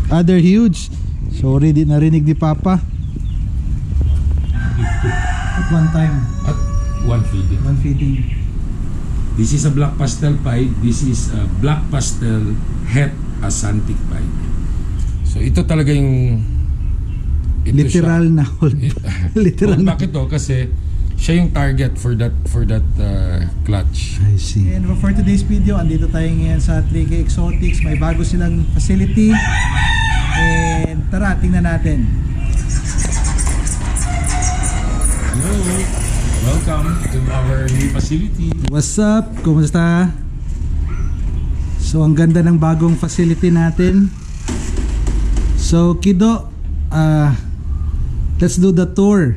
They're huge. Sorry, di narinig ni Papa. At one time. At one feeding. One feeding. This is a black pastel pied. This is a black pastel het asantic pied. So ito talaga yung literal na hold. Literal na. Bakit to? Kasi siya yung target for that clutch. I see. And for today's video, andito tayo ngayon sa 3K Exotics. May bago silang facility. And tara, tingnan natin. Hello. Welcome to our new facility. What's up? Kumusta? So, ang ganda ng bagong facility natin. So, Kido, let's do the tour.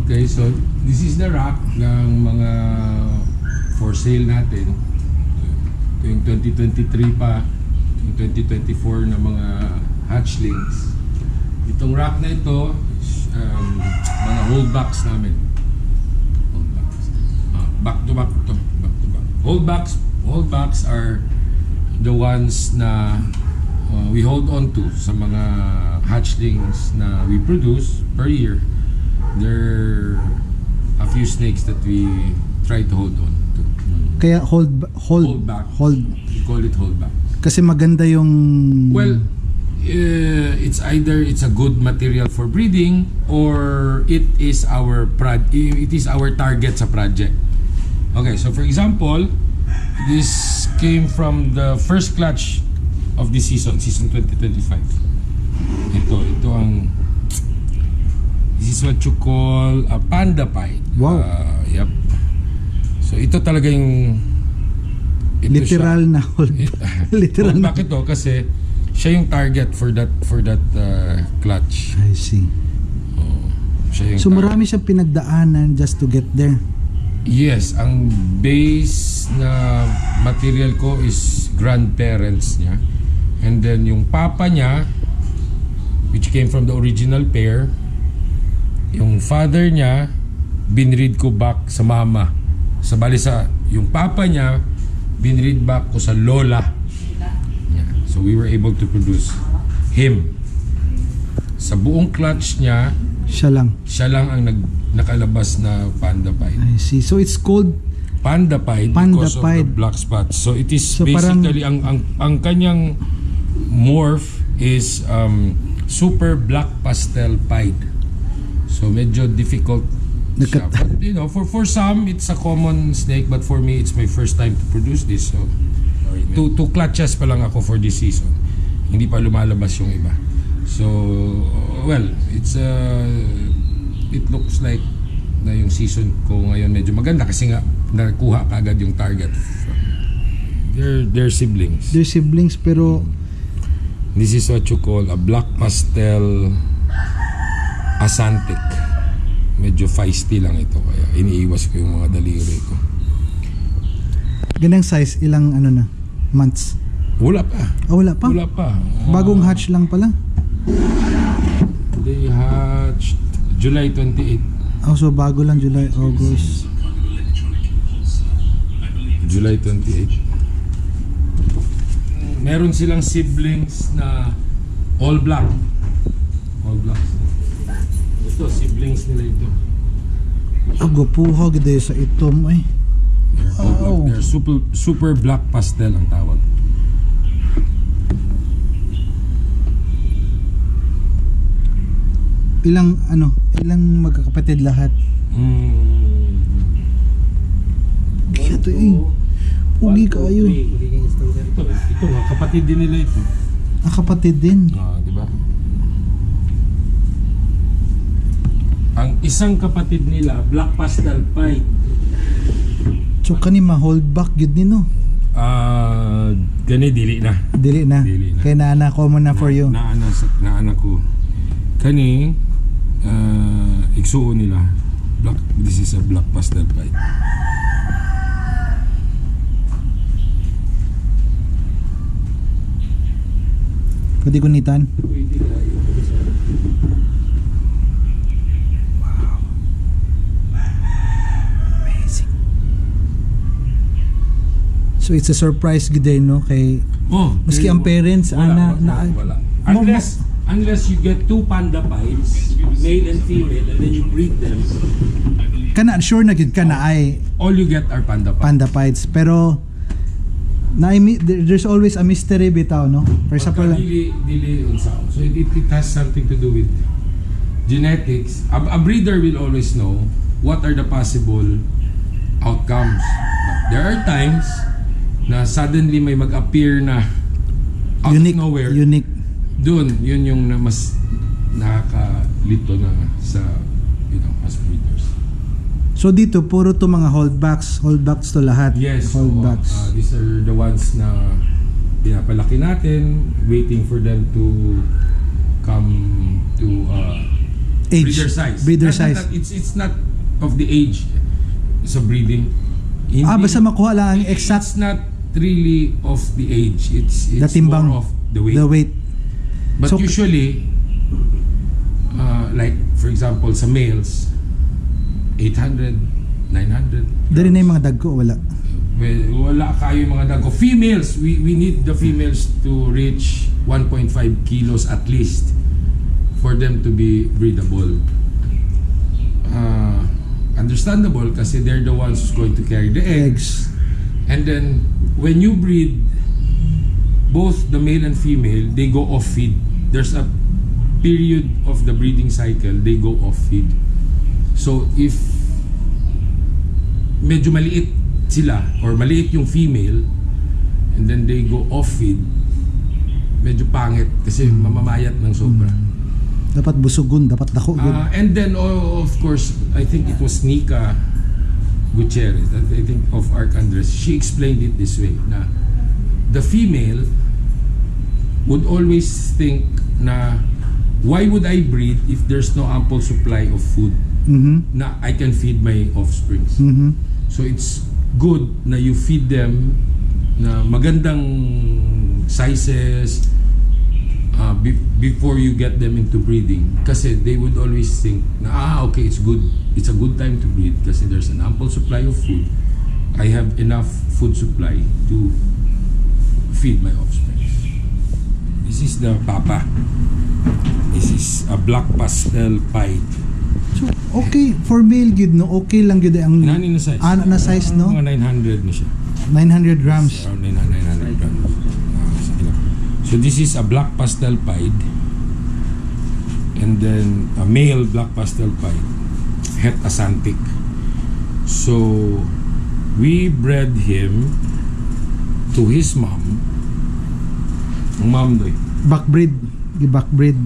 Okay, so this is the rack ng mga for sale natin. Ito yung 2023 pa, yung 2024 na mga hatchlings. Itong rack na ito, mga holdbacks namin. Back to back. Holdbacks are the ones na we hold on to sa mga hatchlings na we produce per year. There are a few snakes that we try to hold on to. Kaya hold back. We call it hold back. Kasi maganda yung... Well, it's either it's a good material for breeding or it is our target sa project. Okay, so for example, this came from the first clutch of this season 2025. Ito ang this is what you call a panda pied. Wow. Yep. So ito talaga yung literal na hold. Literal na. Bakit to? Kasi siya yung target for that clutch. I see. Siya yung so target. marami siyang pinagdaanan just to get there. Yes, ang base na material ko is grandparents niya. And then yung papa niya, which came from the original pair, yung father niya, binread ko back sa mama. Yung papa niya, binread back ko sa lola. Yeah. So we were able to produce him. Sa buong clutch niya, siya lang ang nakalabas na panda pied. I see. So it's called panda pied because of the black spots. So it is so basically ang kanyang morph is super black pastel pied. So medyo difficult siya. But you know, for some it's a common snake, but for me it's my first time to produce this. So two clutches pa lang ako for this season. Hindi pa lumalabas yung iba. So well, it looks like na yung season ko ngayon medyo maganda kasi nga nakuha kaagad yung target. They're siblings. They're siblings pero this is what you call a black pastel asantic. Medyo feisty lang ito kaya iniiwas ko yung mga daliri ko. Ganang size, ilang months? Wala pa. Wala pa? Wala pa. Bagong hatch lang pala? They hatched July 28. So bago lang, July, August. July 28. Meron silang siblings na all black. All black. Ito, siblings nila ito. Agapuha gede sa itom ay. They're all black. They're super black pastel ang tawag. Ilang magkakapatid lahat? Kaya ito ugi kayo. Ito nga, kapatid din nila ito. Kapatid din. Di ba? Ang isang kapatid nila, black pastel pied. So kani ma-hold back yun din no? Gani dili na. Dili na. Kaya naana common na for you. Naana ko. Kani igsuon nila. This is a black pastel pied. Pwede gunitan? Wow. Amazing. So it's a surprise gid no kay maski ang parents wala. Unless you get two panda pies, male and female, and then you breed them, kana sure na gid kana ay all you get are panda pies. panda fights, pero there's always a mystery bitaw, no? For example, Dili unsa. So it has something to do with genetics. A breeder will always know what are the possible outcomes. But there are times na suddenly may mag-appear na out unique, of nowhere. unique. Doon, yun yung na mas nakakalito na sa, as breeders. So dito puro to mga holdbacks to lahat. Yes, holdbacks. these are the ones na pinapalaki natin, waiting for them to come to Age, breeder size. size. It's not of the age sa breeding. Hindi, Basta makuha lang ang exact it's not really of the age. It's timbang, more of the weight. But So, usually, like for example, sa males, 800, 900. dari na yung mga dagko, wala. Well, wala kayo yung mga dago. Females, we need the females to reach 1.5 kilos at least for them to be breedable. Understandable kasi they're the ones who's going to carry the eggs. And then, when you breed, both the male and female, they go off feed. There's a period of the breeding cycle, they go off feed. So, if medyo maliit sila or maliit yung female and then they go off feed, medyo pangit kasi mamamayat ng sobra. Dapat busugon, dapat dako. And then of course, I think it was Nika Gutierrez, I think of Arc Andres, she explained it this way na the female would always think na why would I breed if there's no ample supply of food na I can feed my offsprings. So it's good na you feed them na magandang sizes before you get them into breeding, kasi they would always think na okay, it's a good time to breed kasi there's an ample supply of food, I have enough food supply to feed my offspring. This is the papa. This is a black pastel pied. So, okay, for male gid, no? Okay lang gid ang Nani na size? na size, no? Mga 900 na siya. 900 grams. Around 900 grams. So this is a black pastel pied, and then a male black pastel pied, het Asantic. So we bred him to his mom. Ang mom doy. Backbreed. Backbreed.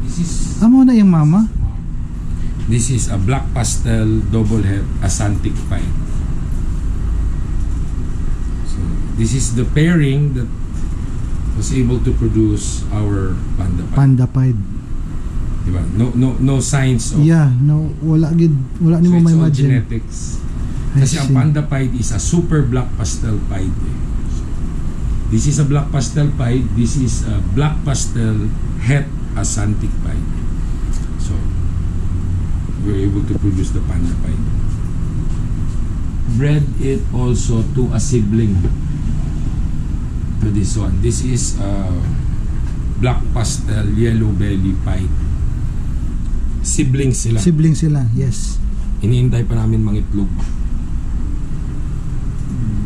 This is Amo na yung mama? This is a black pastel double het Asantic pied. So this is the pairing that was able to produce our panda pied. Panda pied. Diba? No signs of. Yeah, no, wala gid, wala So nimo it's may all imagine. genetics. I Kasi ang see. panda pied is a super black pastel pied. So, this is a black pastel pied. This is a black pastel het Asantic pied. So we're able to produce the panda pied. Bred it also to a sibling to this one. This is a black pastel yellow belly pied. Siblings sila. Sibling sila, yes. Iniintay pa namin mangitlog.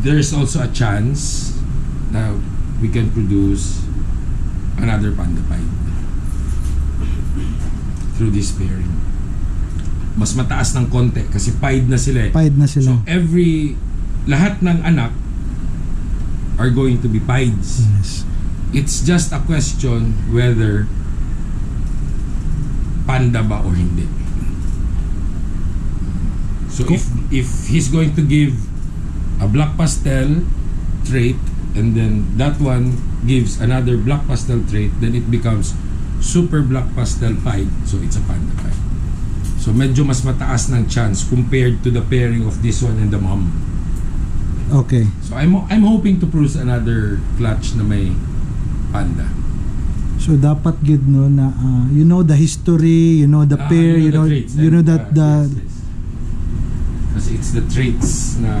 There's also a chance na we can produce another panda pied through this pairing. Mas mataas ng konti kasi pied na sila eh. Pied na sila. So lahat ng anak are going to be pieds. Yes. It's just a question whether panda ba or hindi. So if he's going to give a black pastel trait and then that one gives another black pastel trait, then it becomes super black pastel pied, so it's a panda pied. So medyo mas mataas ng chance compared to the pairing of this one and the mom. Okay. So I'm hoping to produce another clutch na may panda. So dapat gid no na you know the history, you know the pair, you know the traits, you know that the yes. Kasi it's the traits na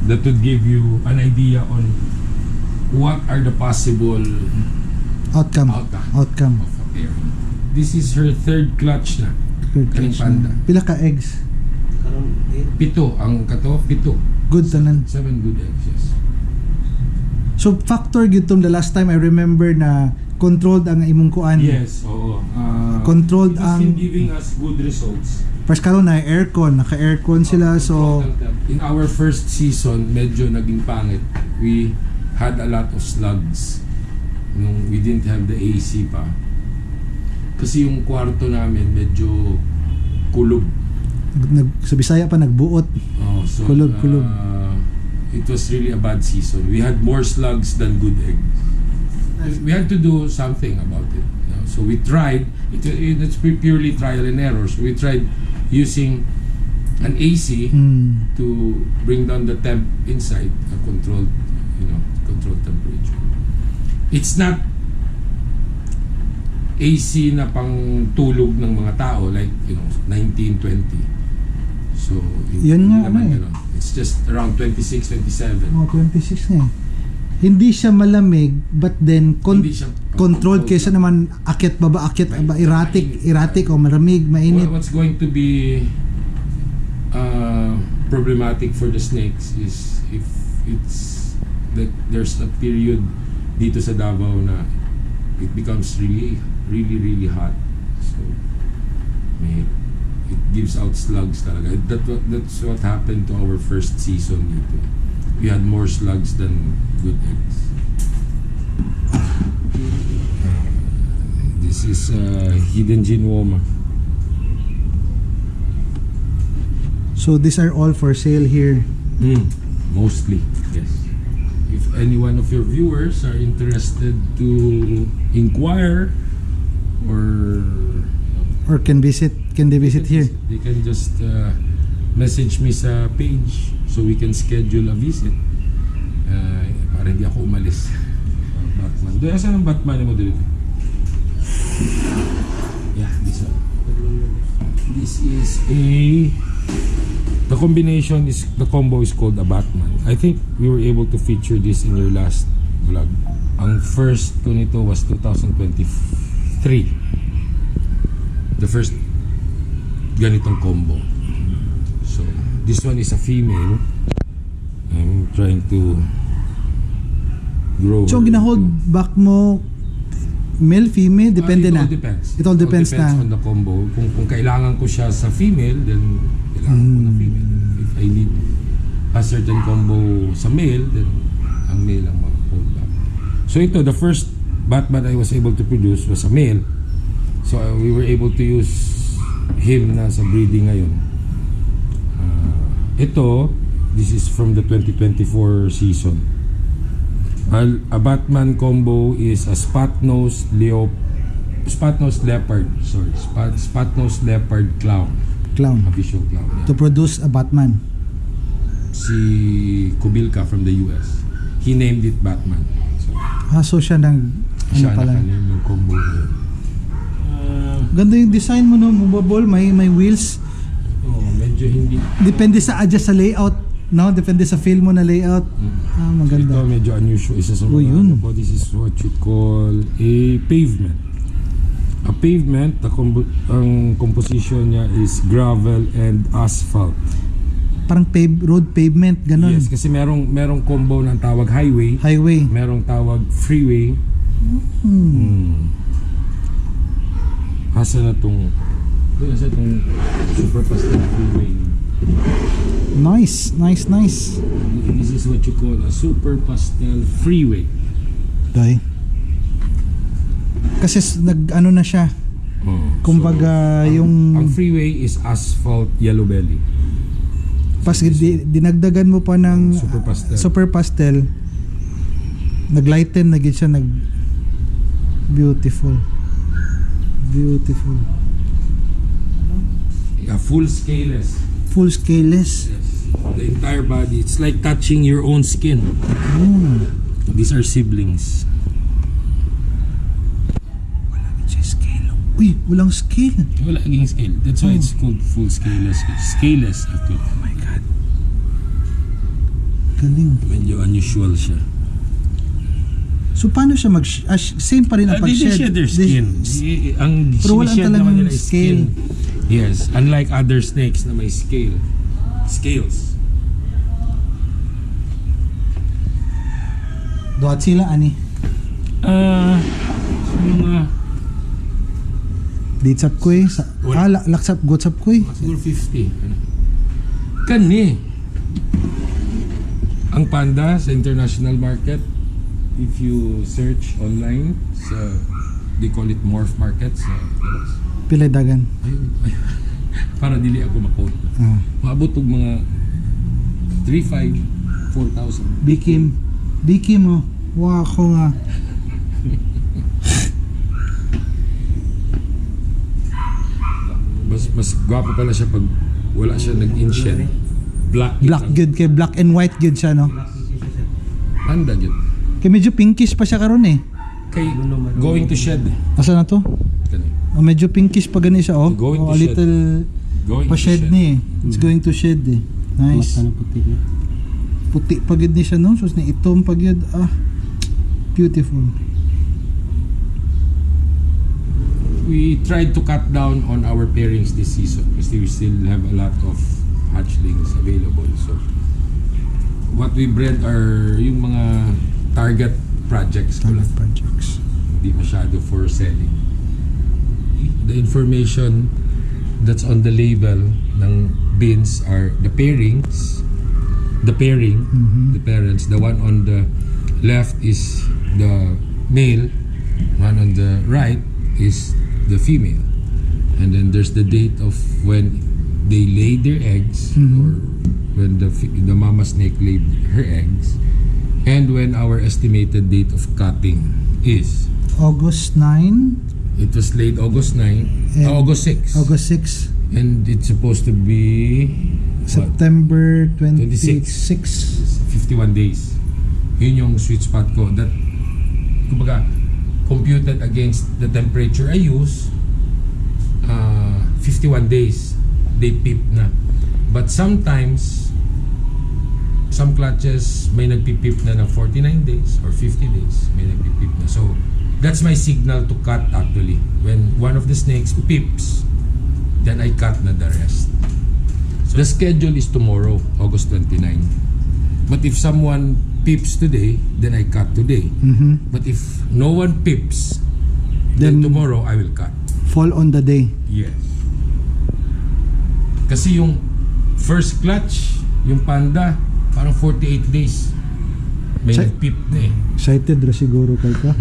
that would give you an idea on what are the possible Outcome. outcome of a pair. This is her third clutch na. Good Kaning catch. panda. Pila ka eggs? Karon 7 ang kato, 7. Good tanan. 7 good eggs, yes. So factor gyud tong the last time I remember na controlled ang imong kuan. Yes, oo. Controlled it has ang been giving us good results. Pas karon na aircon, naka-aircon sila so In our first season, medyo naging pangit. We had a lot of slugs nung we didn't have the AC pa. Kasi yung kwarto namin medyo kulog. sa Bisaya pa nagbuot. Oh, so Kulog. it was really a bad season. We had more slugs than good eggs. We had to do something about it. You know? So we tried. It's purely trial and error. So we tried using an AC to bring down the temp inside, a controlled temperature. It's not AC na pang tulog ng mga tao like 19, 20. So Yun nga, naman ano eh. ganun. It's just around 26, 27. 26 na eh. Hindi siya malamig but then Hindi siya controlled kaysa naman akyat baba, akyat ba, erratic o malamig, mainit. What's going to be problematic for the snakes is if it's like there's a period dito sa Davao na it becomes really hot, so it gives out slugs talaga. That's what happened to our first season dito. We had more slugs than good eggs. This is hidden ginwoma. So these are all for sale here. Mostly, yes. If any one of your viewers are interested to inquire or Or can they visit here? they can just message me sa page so we can schedule a visit. Para hindi ako umalis. Batman. Doon, asan ang Batman mo dito? Yeah, this one. This is the combo is called a Batman. I think we were able to feature this in your last vlog. Ang first ko nito was 2023. The first ganitong combo. So, this one is a female. I'm trying to grow So her ginahold into- back mo male, female, depende it na. all depends. It all depends na. on the combo. Kung kailangan ko siya sa female, then kailangan ko na female. If I need a certain combo sa male, then ang male ang mag-hold back. So ito, the first Batman I was able to produce was a male. So we were able to use him na sa breeding ngayon. Ito, this is from the 2024 season. A Batman combo is a spot-nosed leopard clown. A visual clown. To produce a Batman. Si Kubilka from the US. He named it Batman. So, So siya siya pala. nakalim yung combo na yun. Ganda yung design mo no, movable, may wheels. Medyo hindi. Depende sa adjust sa layout, no? Depende sa feel mo na layout. Maganda. Ito medyo unusual. Isa sa yun. This is what you call a pavement. A pavement, ang composition niya is gravel and asphalt. Parang road pavement, ganun. Yes, kasi merong combo ng tawag highway, Highway. merong tawag freeway. Asa na tong super pastel freeway. Nice. This is what you call a super pastel freeway. Day. Kasi nag-ano na siya. Kumbaga Ang freeway is asphalt yellow belly. pas dinagdagan mo pa ng super pastel, naglighten na gid siya, beautiful. Yeah, full scaleless. Full-scaleless. Yes. The entire body. It's like touching your own skin. These are siblings. Wala siya scale. Uy, walang scale. Wala naging scale. That's why it's called full scaleless. Scaleless actually. Oh my God. Galing. Medyo unusual siya. So paano siya same pa rin ang They pag-shed? shed their skin. Ang Pero wala sinished talagang naman nila is scale. skin. Yes, unlike other snakes na may scales. Duhat sila, ani? Mga Ditsap koy. Laksap, gotsap koy. siguro 50. Kani. Ang panda sa international market, if you search online, they call it morph market sa labas. Pilay dagan. Ayun. Para dili ako makot. Maabot og mga 3,500, 4,000. Bikim mo. Wow, ako nga. Mas gwapo pala siya pag wala siya nag-inshed. Black Good kay black and white good siya, no? Panda gyud. Kay medyo pinkish pa siya karon eh. Kay going to shed. Asa na to? Kani. Medyo pinkish pa gani siya, oh. Going to A shed. little Going pa to shed ni eh. It's going to shed eh. Nice. Puti pa gid ni siya, no? Sus ni itom pa gid. Beautiful. We tried to cut down on our pairings this season because we still have a lot of hatchlings available. So what we bred are yung mga target projects ko lang. Projects. Hindi masyado for selling. The information that's on the label ng bins are the pairings, the parents. The one on the left is the male, one on the right is the female, and then there's the date of when they laid their eggs, or when the mama snake laid her eggs, and when our estimated date of cutting is. August 9, It was laid August 9, And August 6, August 6, and it's supposed to be September 26. 26. 51 days. Yun yung sweet spot ko. That, kumbaga, computed against the temperature I use, 51 days, they peep na. But sometimes, some clutches may nagpipip na ng 49 days or 50 days, may nagpipip na. So, that's my signal to cut actually. When one of the snakes peeps, then I cut na the rest. So, the schedule is tomorrow, August 29. But if someone peeps today, then I cut today. But if no one peeps, then tomorrow I will cut. Fall on the day. Yes. Kasi yung first clutch, yung panda, parang 48 days. May nag-peep na eh. Excited ra siguro kay ka.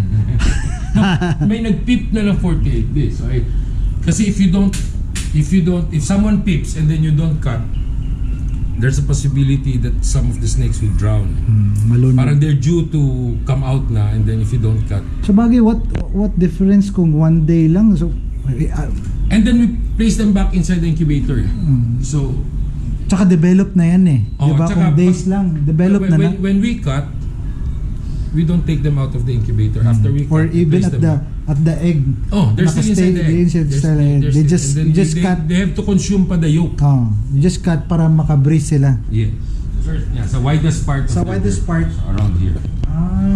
May nag-peep na ng 48 days. Okay? Kasi if someone peeps and then you don't cut, there's a possibility that some of the snakes will drown. Malun. Parang they're due to come out na, and then if you don't cut. Sa bagay, what difference kung one day lang? So, And then we place them back inside the incubator. So, tsaka develop na yan eh. Oh, Diba? tsaka Kung days lang, develop na. when we cut, we don't take them out of the incubator. After we cut, Or we even place them at the egg. Oh, they're still inside the egg. They just cut. They have to consume pa the yolk. You just cut para maka-breeze sila. Yes. First, yeah, sa widest part. Sa of the widest bird, part. around here.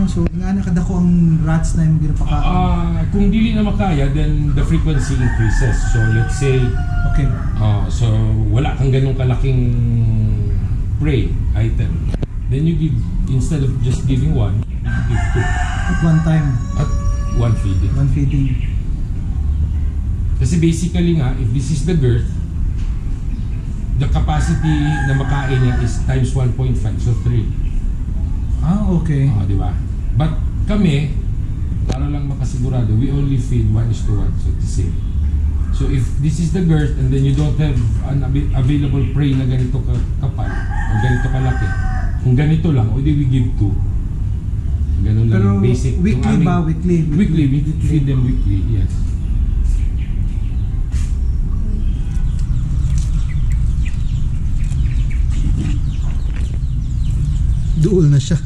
So nga nakadako ang rats na yung ginapakain. Kung dili na makaya, then the frequency increases. So let's say, Okay. so wala kang ganong kalaking prey item. Then you give, instead of just giving one, you give two. At one time, At one feeding. one feeding. Kasi basically nga, if this is the girth, the capacity na makain niya is times 1.5, so 3. Okay. Di ba? But kami, para lang makasigurado, we only feed 1:1, so it's the same. So if this is the girth and then you don't have an available prey na ganito kapal o ganito kalaki, kung ganito lang, o di we give 2. Ganun lang Pero yung basic. weekly Yung aming- ba? Weekly? Weekly, we feed them weekly, yes. Duol na siya.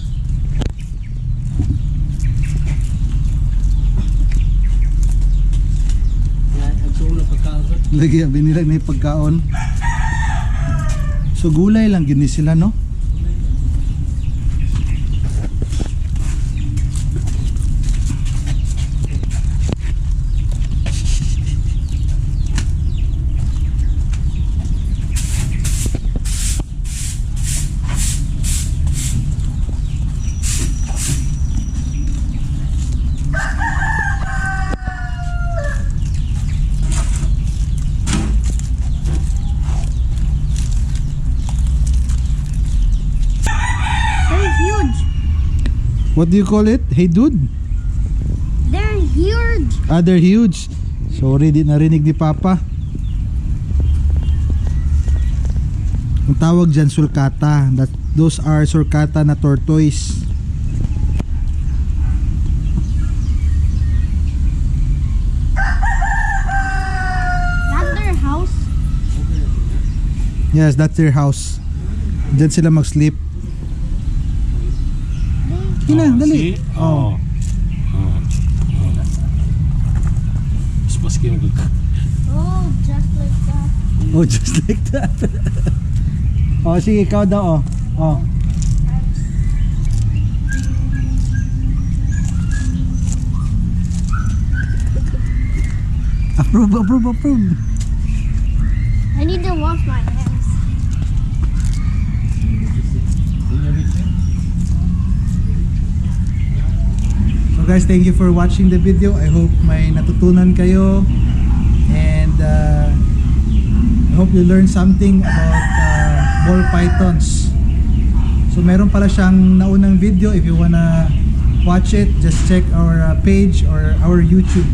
Lagi binilag na yung pagkaon. So gulay lang gini sila, no? What do you call it? Hey dude? They're huge. They're huge. Sorry, di narinig ni Papa. Ang tawag dyan, sulcata. Those are sulcata na tortoise. That's their house. Yes, that's their house. Diyan sila mag-sleep. Kina, dali. See? Oh. Mas maski yung Oh, just like that. Oh, just like that. Oh, sige, ikaw daw, oh. Approve. I need to wash my hands. So guys, thank you for watching the video. I hope may natutunan kayo. And I hope you learned something about ball pythons. So meron pala siyang naunang video. If you wanna watch it, just check our page or our YouTube.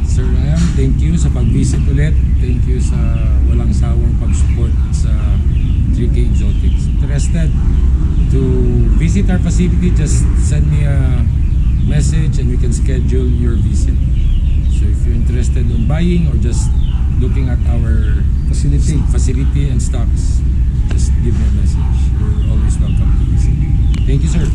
Sir Ryan, thank you sa pag-visit ulit. Thank you sa walang sawang pag-support sa 3K Exotics. Interested to visit our facility, just send me a message and we can schedule your visit. So if you're interested in buying or just looking at our facility and stocks, just give me a message. You're always welcome to visit. Thank you, sir.